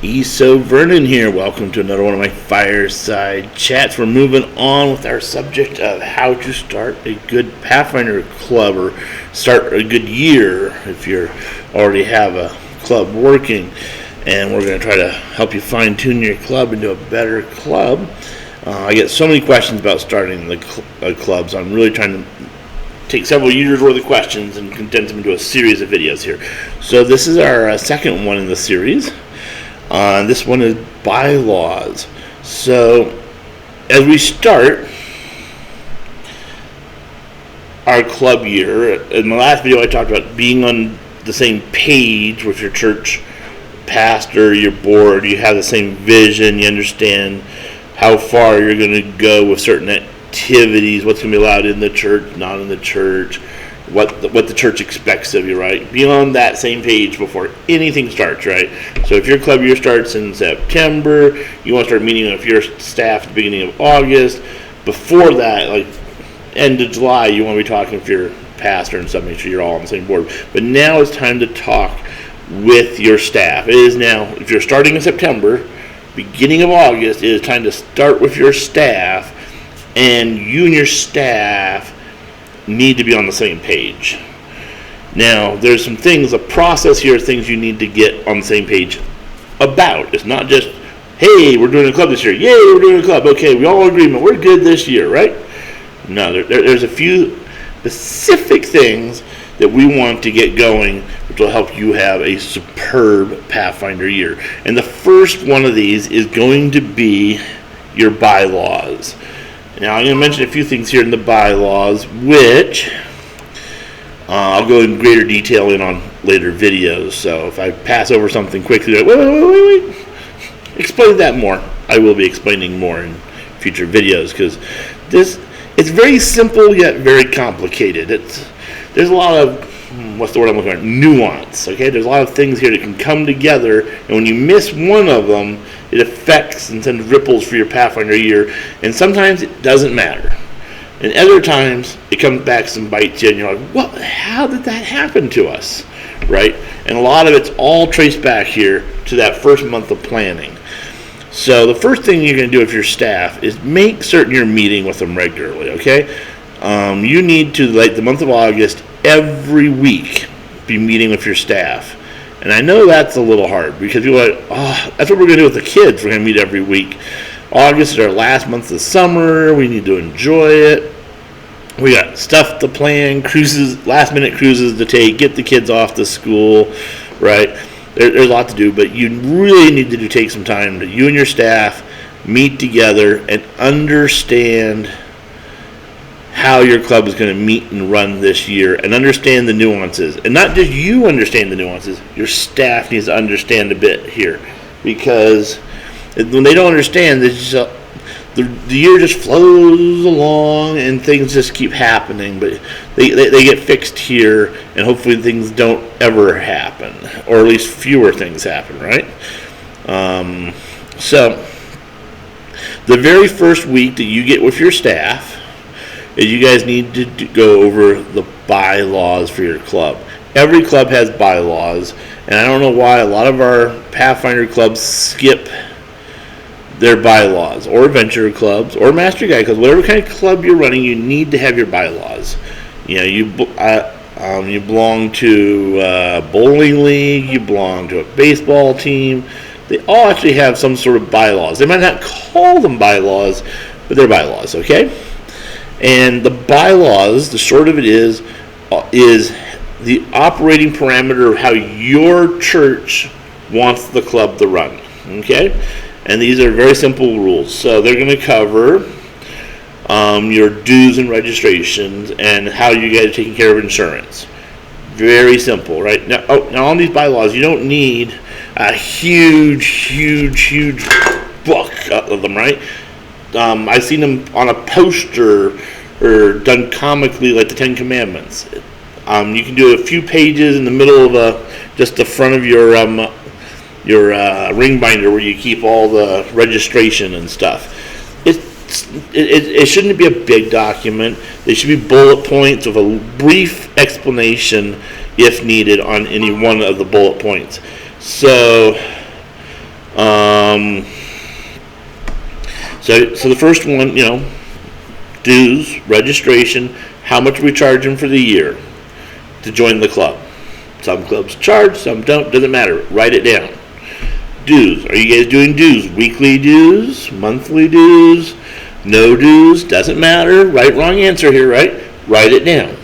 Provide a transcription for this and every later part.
ESO Vernon here. Welcome to another one of my fireside chats. We're moving on with our subject of how to start a good Pathfinder club or start a good year if you already have a club working. And we're going to try to help you fine tune your club into a better club. I get so many questions about starting the clubs. I'm really trying to take several years worth of questions and condense them into a series of videos here. So this is our second one in the series. This one is bylaws. So as we start our club year, in the last video I talked about being on the same page with your church pastor, your board. You have the same vision, you understand how far you're going to go with certain activities, what's going to be allowed in the church, not in the church, what the church expects of you, right? Be on that same page before anything starts, right? So if your club year starts in September, you want to start meeting with your staff at the beginning of August. Before that, like end of July, you want to be talking with your pastor and stuff, make sure you're all on the same board. But now it's time to talk with your staff. It is now, if you're starting in September, beginning of August, it is time to start with your staff, and you and your staff need to be on the same page. Now, there's some things, a process here, things you need to get on the same page about. It's not just, hey, we're doing a club this year. Yay, we're doing a club. Okay, we all agree, we're good this year, right? No, there's a few specific things that we want to get going, which will help you have a superb Pathfinder year. And the first one of these is going to be your bylaws. Now, I'm going to mention a few things here in the bylaws, which I'll go in greater detail in on later videos. So if I pass over something quickly, like, wait, explain that more. I will be explaining more in future videos because it's very simple yet very complicated. There's a lot of, what's the word I'm looking for? Nuance, okay? There's a lot of things here that can come together, and when you miss one of them, it affects and sends ripples for your Pathfinder year, and sometimes it doesn't matter. And other times, it comes back and bites you, and you're like, what? How did that happen to us, right? And a lot of it's all traced back here to that first month of planning. So the first thing you're going to do with your staff is make certain you're meeting with them regularly, okay? You need to, like the month of August, every week be meeting with your staff. And I know that's a little hard because you're like, that's what we're going to do with the kids. We're going to meet every week. August is our last month of summer. We need to enjoy it. We got stuff to plan, cruises, last minute cruises to take, get the kids off to school, right? There's a lot to do, but you really need to take some time to you and your staff meet together and understand how your club is going to meet and run this year and understand the nuances. And not just you understand the nuances, your staff needs to understand a bit here. Because when they don't understand, the year just flows along and things just keep happening. But they get fixed here, and hopefully things don't ever happen. Or at least fewer things happen, right? So the very first week that you get with your staff, is you guys need to go over the bylaws for your club. Every club has bylaws, and I don't know why a lot of our Pathfinder clubs skip their bylaws, or adventure clubs, or master guide clubs. Whatever kind of club you're running, you need to have your bylaws. You know, you belong to a bowling league, you belong to a baseball team. They all actually have some sort of bylaws. They might not call them bylaws, but they're bylaws, okay? And the bylaws, the short of it is the operating parameter of how your church wants the club to run, okay? And these are very simple rules. So they're going to cover your dues and registrations and how you guys are taking care of insurance. Very simple, right? Now on these bylaws, you don't need a huge book of them, right? I've seen them on a poster or done comically like the Ten Commandments. You can do a few pages in the middle of just the front of your ring binder where you keep all the registration and stuff. It shouldn't be a big document. They should be bullet points with a brief explanation if needed on any one of the bullet points. So Um, so the first one, dues, registration, how much we charge them for the year to join the club. Some clubs charge, some don't, doesn't matter. Write it down. Dues. Are you guys doing dues? Weekly dues? Monthly dues? No dues? Doesn't matter. Right, wrong answer here, right? Write it down.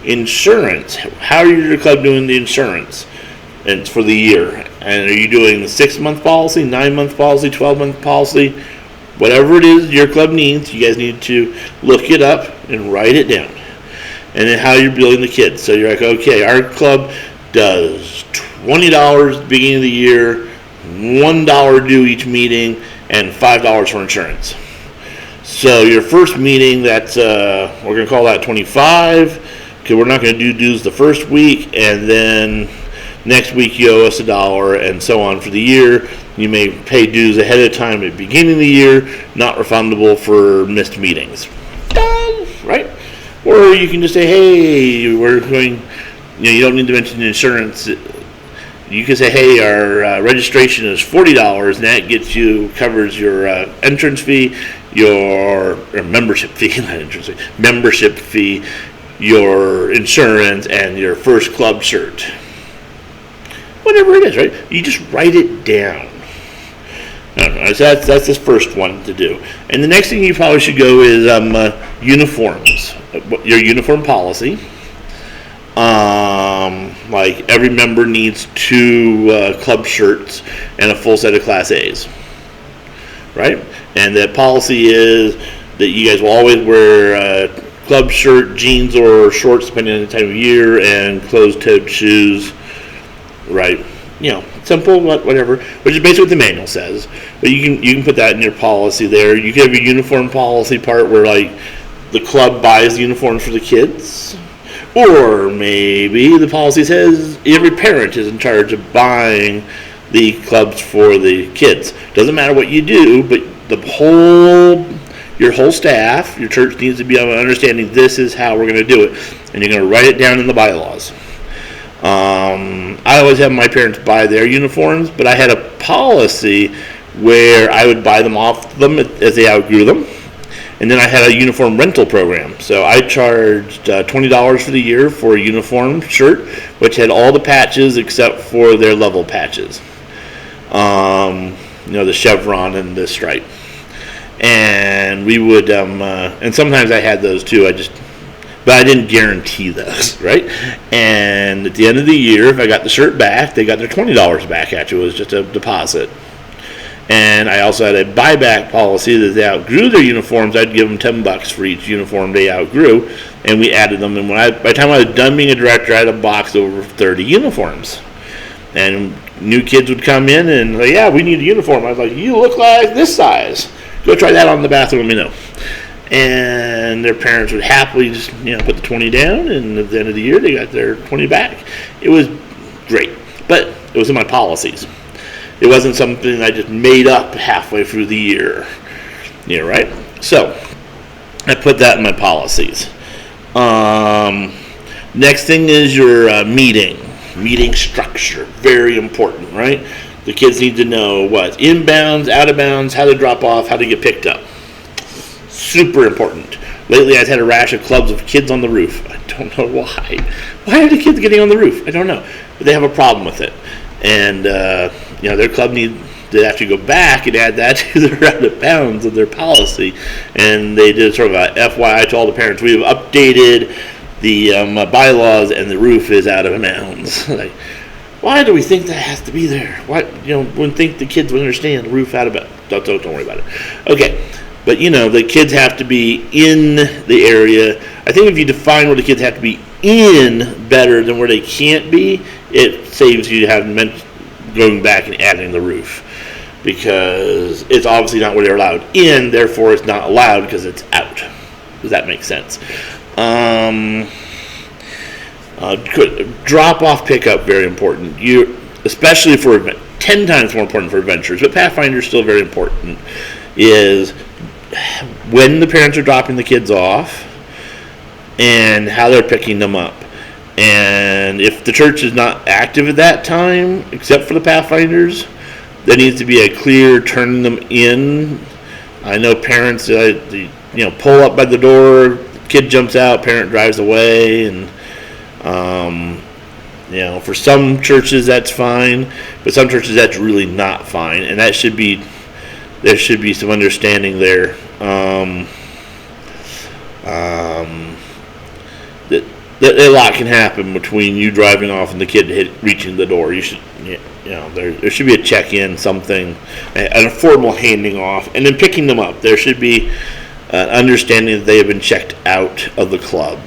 Insurance. How are your club doing the insurance? And it's for the year. And are you doing the 6-month policy, 9-month policy, 12-month policy? Whatever it is your club needs, you guys need to look it up and write it down. And then how you're billing the kids. So you're like, okay, our club does $20 at the beginning of the year, $1 due each meeting, and $5 for insurance. So your first meeting, that's we're going to call that 25, because we're not going to do dues the first week, and then next week you owe us $1, and so on for the year. You may pay dues ahead of time at the beginning of the year, not refundable for missed meetings. Done, right? Or you can just say, hey, we're going, you don't need to mention insurance. You can say, hey, our registration is $40, and that covers your entrance fee, your membership fee, not entrance fee, membership fee, your insurance, and your first club shirt. Whatever it is, right? You just write it down. So that's the first one to do. And the next thing you probably should go is uniforms. Your uniform policy. Like every member needs 2 club shirts and a full set of Class A's. Right? And that policy is that you guys will always wear a club shirt, jeans, or shorts depending on the time of year, and closed-toed shoes. Right? Simple, whatever, which is basically what the manual says. But you can put that in your policy there. You can have your uniform policy part where, like, the club buys the uniforms for the kids. Or maybe the policy says every parent is in charge of buying the clubs for the kids. Doesn't matter what you do, but your whole staff, your church needs to be understanding this is how we're going to do it. And you're going to write it down in the bylaws. I always have my parents buy their uniforms, but I had a policy where I would buy them off them as they outgrew them. And then I had a uniform rental program. So I charged $20 for the year for a uniform shirt, which had all the patches except for their level patches. The chevron and the stripe. And we would, and sometimes I had those too. But I didn't guarantee those, right? And at the end of the year, if I got the shirt back, they got their $20 back at you. It was just a deposit. And I also had a buyback policy that they outgrew their uniforms. I'd give them $10 for each uniform they outgrew, and we added them. And by the time I was done being a director, I had a box of over 30 uniforms. And new kids would come in and like, yeah, we need a uniform. I was like, you look like this size. Go try that on in the bathroom, let me know. And their parents would happily just put the 20 down, and at the end of the year they got their 20 back. It was great, but it was in my policies. It wasn't something I just made up halfway through the year. Right? So I put that in my policies. Next thing is your meeting structure. Very important, right? The kids need to know what's inbounds, out of bounds, how to drop off, how to get picked up. Super important. Lately, I've had a rash of clubs of kids on the roof. I don't know why. Why are the kids getting on the roof? I don't know. But they have a problem with it. And, their club needs to actually go back and add that to their out of bounds of their policy. And they did sort of a FYI to all the parents. We've updated the bylaws, and the roof is out of bounds. Like, why do we think that has to be there? What, wouldn't think the kids would understand the roof out of bounds. Don't worry about it. Okay. But, the kids have to be in the area. I think if you define where the kids have to be in better than where they can't be, it saves you going back and adding the roof. Because it's obviously not where they're allowed in, therefore it's not allowed because it's out. Does that make sense? Drop-off pickup, very important. Especially for 10 times more important for adventures, but Pathfinder is still very important, is when the parents are dropping the kids off and how they're picking them up. And if the church is not active at that time, except for the Pathfinders, there needs to be a clear turning them in. I know parents, pull up by the door, kid jumps out, parent drives away, and for some churches that's fine, but some churches that's really not fine, and there should be some understanding there. That a lot can happen between you driving off and the kid reaching the door. You should, there should be a check-in, something, an formal handing off, and then picking them up. There should be an understanding that they have been checked out of the club.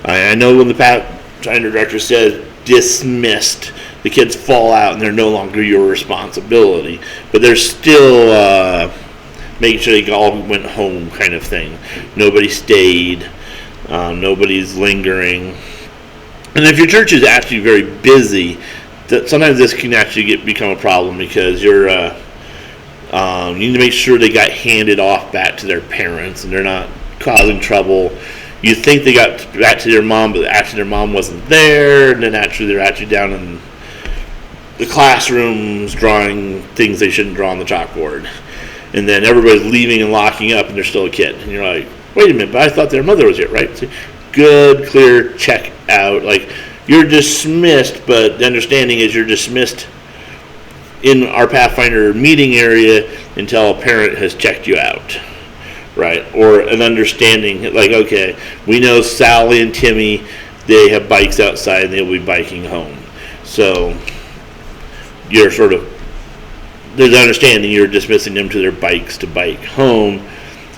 I know when the Pathfinder director says dismissed, the kids fall out and they're no longer your responsibility, but they're still making sure they all went home kind of thing. Nobody stayed. Nobody's lingering. And if your church is actually very busy, sometimes this can actually become a problem, because you need to make sure they got handed off back to their parents and they're not causing trouble. You think they got back to their mom, but actually their mom wasn't there, and then actually they're actually down in the classrooms drawing things they shouldn't draw on the chalkboard. And then everybody's leaving and locking up, and they're still a kid. And you're like, wait a minute, but I thought their mother was here, right? So good, clear check out. Like, you're dismissed, but the understanding is you're dismissed in our Pathfinder meeting area until a parent has checked you out, right? Or an understanding, like, okay, we know Sally and Timmy, they have bikes outside and they'll be biking home. So you're there's an understanding you're dismissing them to their bikes to bike home.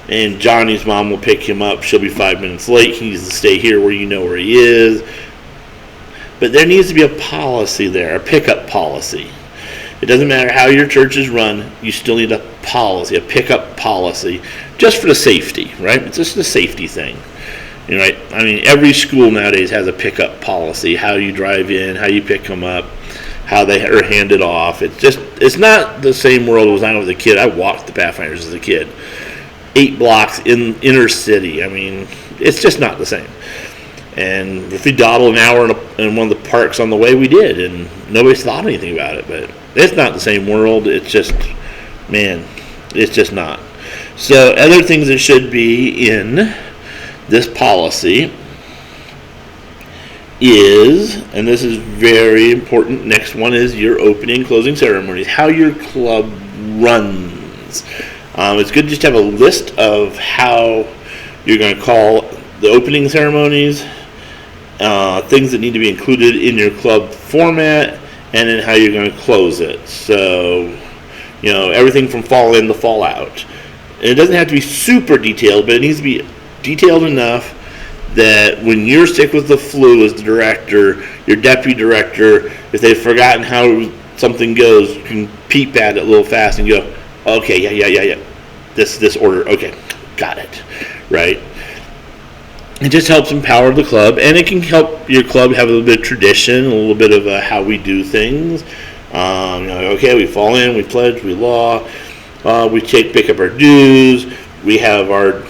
And Johnny's mom will pick him up. She'll be 5 minutes late. He needs to stay here where you know where he is. But there needs to be a policy there, a pickup policy. It doesn't matter how your church is run, you still need a policy, a pickup policy, just for the safety, right? It's just a safety thing. Right? I mean, every school nowadays has a pickup policy, how you drive in, how you pick them up, how they are handed off. It's not the same world as when I was a kid. I walked the Pathfinders as a kid. 8 blocks in inner city. I mean, it's just not the same. And if we dawdle an hour in one of the parks on the way, we did, and nobody's thought anything about it. But it's not the same world. It's just, it's just not. So other things that should be in this policy is, and this is very important, next one is your opening and closing ceremonies, how your club runs. It's good just to have a list of how you're going to call the opening ceremonies, things that need to be included in your club format, and then how you're going to close it. So, everything from fall in to fall out. And it doesn't have to be super detailed, but it needs to be detailed enough that when you're sick with the flu as the director, your deputy director, if they've forgotten how something goes, you can peep at it a little fast and go, okay, yeah. This order, okay, got it, right? It just helps empower the club, and it can help your club have a little bit of tradition, a little bit of how we do things. Okay, we fall in, we pledge, we law, we pick up our dues, we have our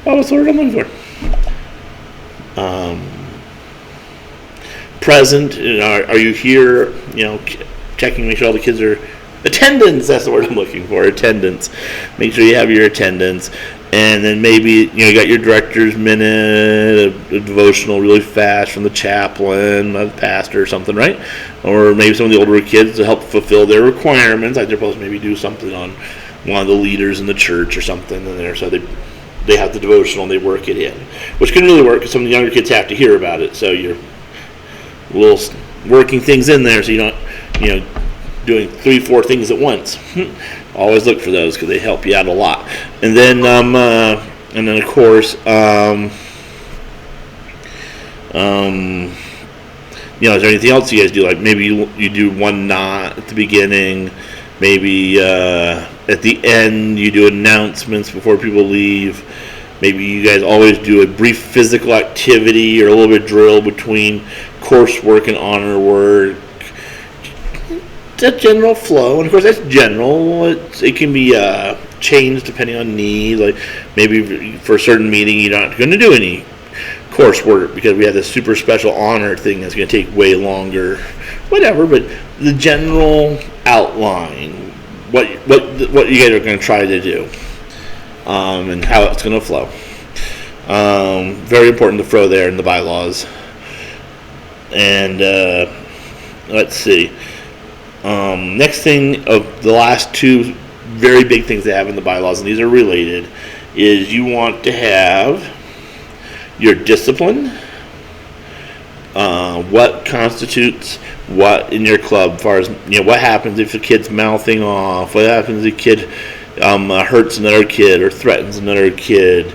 what's the word I'm looking for? Present. Are you here? Checking, make sure all the kids are attendance. That's the word I'm looking for. Attendance. Make sure you have your attendance, and then maybe you got your director's minute, a devotional really fast from the chaplain, the pastor, or something, right? Or maybe some of the older kids to help fulfill their requirements. They're supposed to maybe do something on one of the leaders in the church or something in there, so they have the devotional and they work it in, which can really work because some of the younger kids have to hear about it. So you're little working things in there, so you don't, doing 3-4 things at once. Always look for those because they help you out a lot. And then of course, is there anything else you guys do? Like maybe you do one knot at the beginning, maybe at the end you do announcements before people leave. Maybe you guys always do a brief physical activity or a little bit of drill between coursework and honor work. It's a general flow, and of course that's general. It can be changed depending on need. Like maybe for a certain meeting you're not going to do any coursework because we have this super special honor thing that's going to take way longer, whatever. But the general outline, what you guys are going to try to do, and how it's going to flow. Very important to throw there in the bylaws. And let's see. Next thing of the last two very big things they have in the bylaws, and these are related, is you want to have your discipline. What constitutes what in your club, as far as what happens if a kid's mouthing off, what happens if a kid hurts another kid or threatens another kid.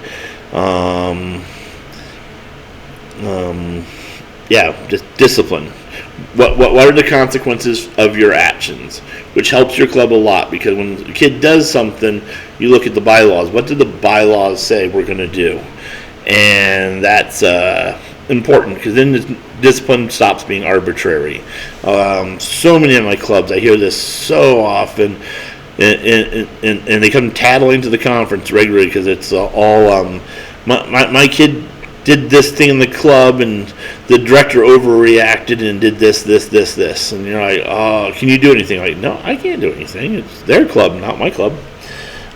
Just discipline. What are the consequences of your actions? Which helps your club a lot, because when a kid does something, you look at the bylaws. What do the bylaws say we're going to do? And that's important, because then the discipline stops being arbitrary. So many of my clubs, I hear this so often, and they come tattling to the conference regularly because it's all my kid did this thing in the club and the director overreacted and did this, and you're like, oh, can you do anything? Like, no, I can't do anything. It's their club, not my club.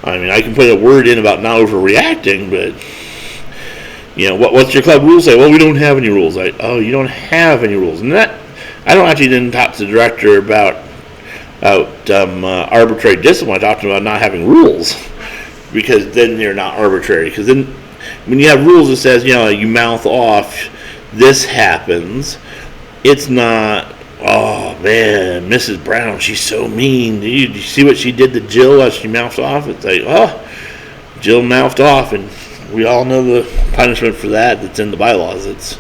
I mean, I can put a word in about not overreacting, but what's your club rules say? Well, we don't have any rules. Like, oh, you don't have any rules, and that I don't actually didn't talk to the director about arbitrary discipline. I talked to him about not having rules, because then you're not arbitrary. Because then when you have rules that says, you mouth off, this happens, it's not, oh man, Mrs. Brown, she's so mean. Did you see what she did to Jill as she mouthed off? It's like, oh, Jill mouthed off, and we all know the punishment for that that's in the bylaws. It's,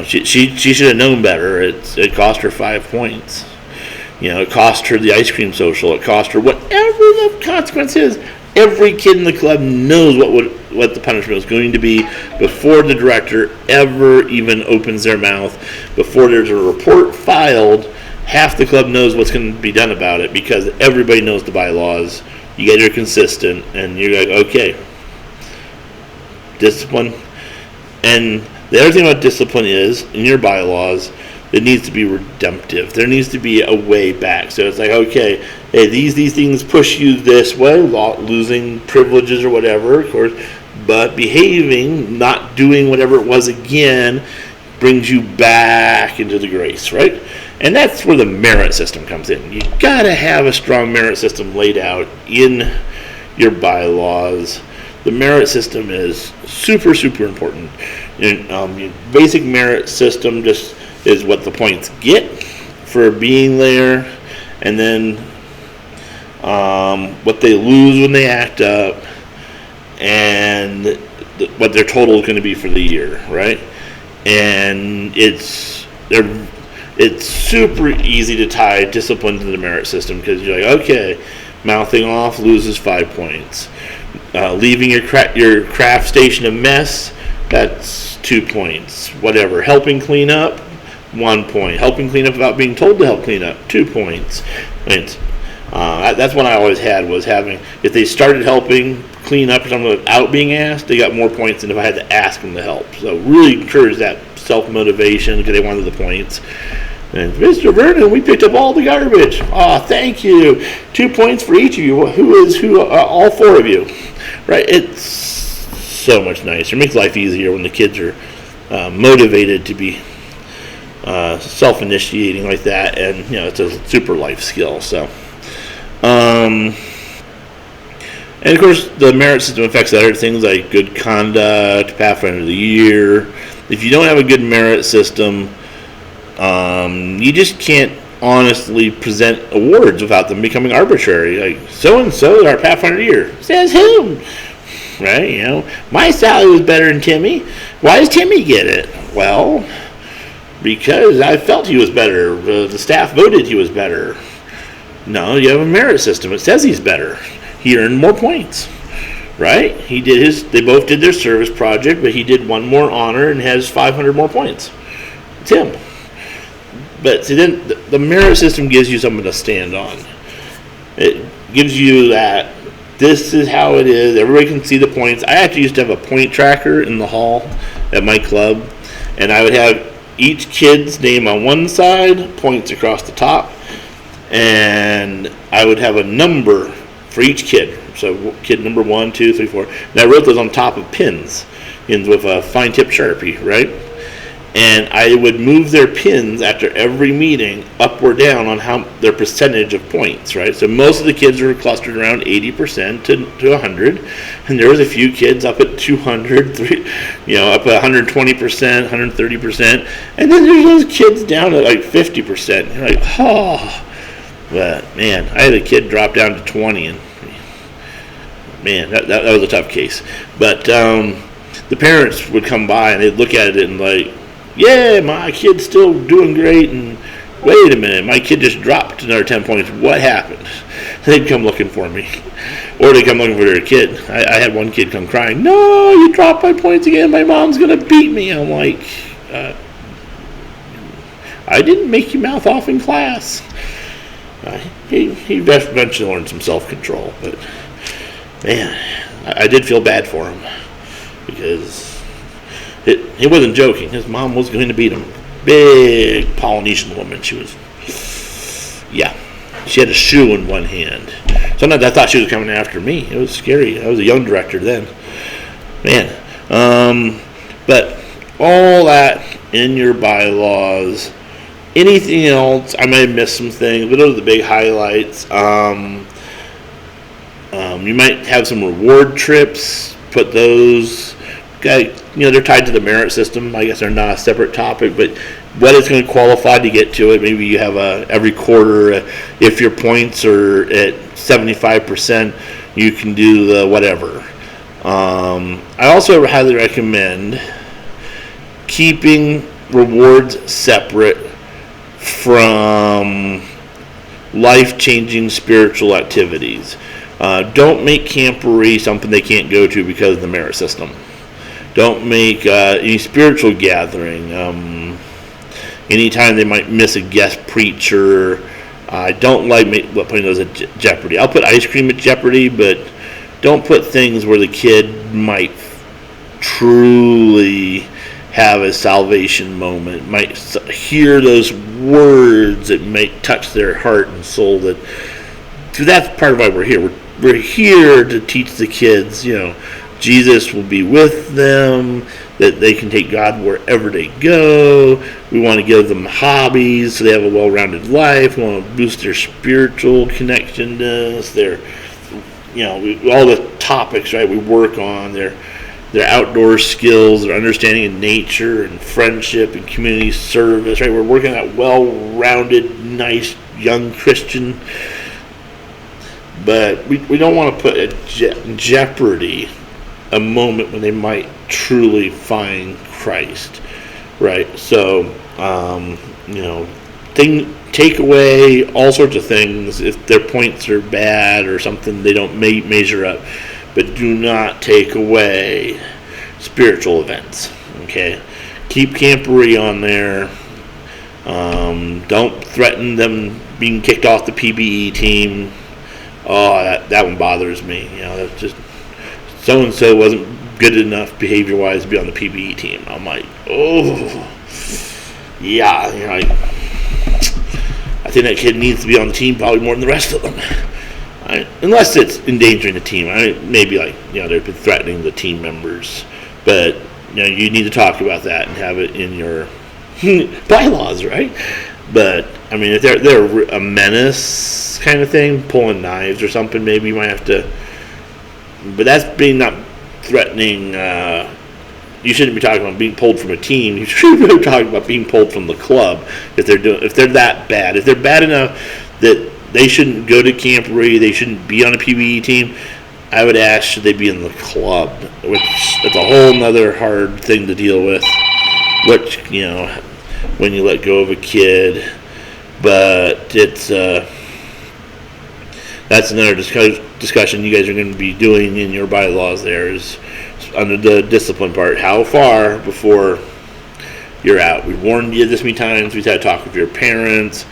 she should have known better. It cost her 5 points. It cost her the ice cream social. It cost her whatever the consequence is. Every kid in the club knows what the punishment is going to be before the director ever even opens their mouth. Before there's a report filed, half the club knows what's going to be done about it, because everybody knows the bylaws. You guys are consistent, and you're like, okay, discipline. And the other thing about discipline is, in your bylaws, it needs to be redemptive. There needs to be a way back. So it's like, okay, hey, these things push you this way, losing privileges or whatever, of course, but behaving, not doing whatever it was again, brings you back into the grace, right? And that's where the merit system comes in. You got to have a strong merit system laid out in your bylaws. The merit system is super, super important. Your basic merit system just is what the points get for being there, and then what they lose when they act up, and what their total is going to be for the year, right? And it's super easy to tie discipline to the merit system, because you're like, okay, mouthing off loses 5 points. Leaving your craft station a mess, that's 2 points. Whatever. Helping clean up, 1 point. Helping clean up without being told to help clean up, 2 points. That's what I always had, was having, if they started helping clean up or something without being asked, they got more points than if I had to ask them to help. So really encourage that self-motivation, because they wanted the points. And Mr. Vernon, we picked up all the garbage. Oh, thank you. 2 points for each of you. Who? All 4 of you. Right? It's so much nicer. It makes life easier when the kids are motivated to be self-initiating like that, and it's a super life skill. So, and of course, the merit system affects other things like good conduct, Pathfinder of the Year. If you don't have a good merit system, you just can't honestly present awards without them becoming arbitrary. Like, so-and-so, our Pathfinder of the Year. Says whom? Right? My Sally was better than Timmy. Why does Timmy get it? Well, because I felt he was better. The staff voted he was better. No, you have a merit system. It says he's better. He earned more points. Right? They both did their service project, but he did one more honor and has 500 more points. It's him. But see, then the merit system gives you something to stand on. It gives you that this is how it is. Everybody can see the points. I actually used to have a point tracker in the hall at my club, and I would have each kid's name on one side, points across the top, and I would have a number for each kid. So kid number 1, 2, 3, 4. And I wrote those on top of pins with a fine tip Sharpie, right? And I would move their pins after every meeting up or down on how their percentage of points, right? So most of the kids were clustered around 80% to 100, and there was a few kids up at 200, up at 120%, 130%, and then there's those kids down at like 50%. You're like, oh, but man, I had a kid drop down to 20, and man, that was a tough case. But the parents would come by and they'd look at it and like, yeah, my kid's still doing great, and wait a minute, my kid just dropped another 10 points. What happened? They'd come looking for me. Or they'd come looking for their kid. I had one kid come crying, no, you dropped my points again, my mom's going to beat me. I'm like, I didn't make you mouth off in class. He eventually learned some self-control, but man, I did feel bad for him, because he wasn't joking. His mom was going to beat him. Big Polynesian woman. She had a shoe in one hand. Sometimes I thought she was coming after me. It was scary. I was a young director then. Man. But all that in your bylaws. Anything else, I may have missed some things, but those are the big highlights. You might have some reward trips. Put those. They're tied to the merit system. I guess they're not a separate topic, but what is going to qualify to get to it? Maybe you have every quarter, if your points are at 75%, you can do the whatever. I also highly recommend keeping rewards separate from life-changing spiritual activities. Don't make camporee something they can't go to because of the merit system. Don't make any spiritual gathering. Anytime they might miss a guest preacher. I don't like putting those at jeopardy. I'll put ice cream at jeopardy, but don't put things where the kid might truly have a salvation moment, might hear those words that might touch their heart and soul. That's part of why we're here. We're here to teach the kids, Jesus will be with them, that they can take God wherever they go. We want to give them hobbies so they have a well-rounded life. We want to boost their spiritual connectedness, all the topics, right, we work on, their outdoor skills, their understanding of nature and friendship and community service, right? We're working on that well-rounded, nice, young Christian. But we don't want to put in jeopardy a moment when they might truly find Christ, right? So, take away all sorts of things if their points are bad or something they don't measure up, but do not take away spiritual events, okay? Keep camporee on there. Don't threaten them being kicked off the PBE team. Oh, that one bothers me. That's just so-and-so wasn't good enough behavior-wise to be on the PBE team. I'm like, oh, yeah. I think that kid needs to be on the team probably more than the rest of them. Unless it's endangering the team. Maybe they've been threatening the team members. But, you need to talk about that and have it in your bylaws, right? But, if they're a menace kind of thing, pulling knives or something, maybe you might have to. But that's being not threatening. You shouldn't be talking about being pulled from a team. You should be talking about being pulled from the club. If they're that bad, if they're bad enough that they shouldn't go to camporee, they shouldn't be on a PBE team, I would ask, should they be in the club? Which that's a whole nother hard thing to deal with. Which when you let go of a kid, but it's that's another discussion you guys are going to be doing in your bylaws. There is under the discipline part. How far before you're out? We've warned you this many times. We've had to talk with your parents.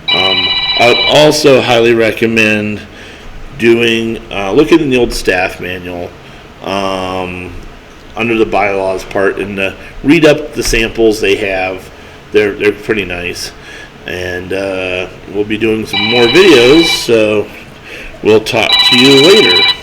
I would also highly recommend looking in the old staff manual. under the bylaws part and read up the samples they have. They're pretty nice, and we'll be doing some more videos. So we'll talk to you later.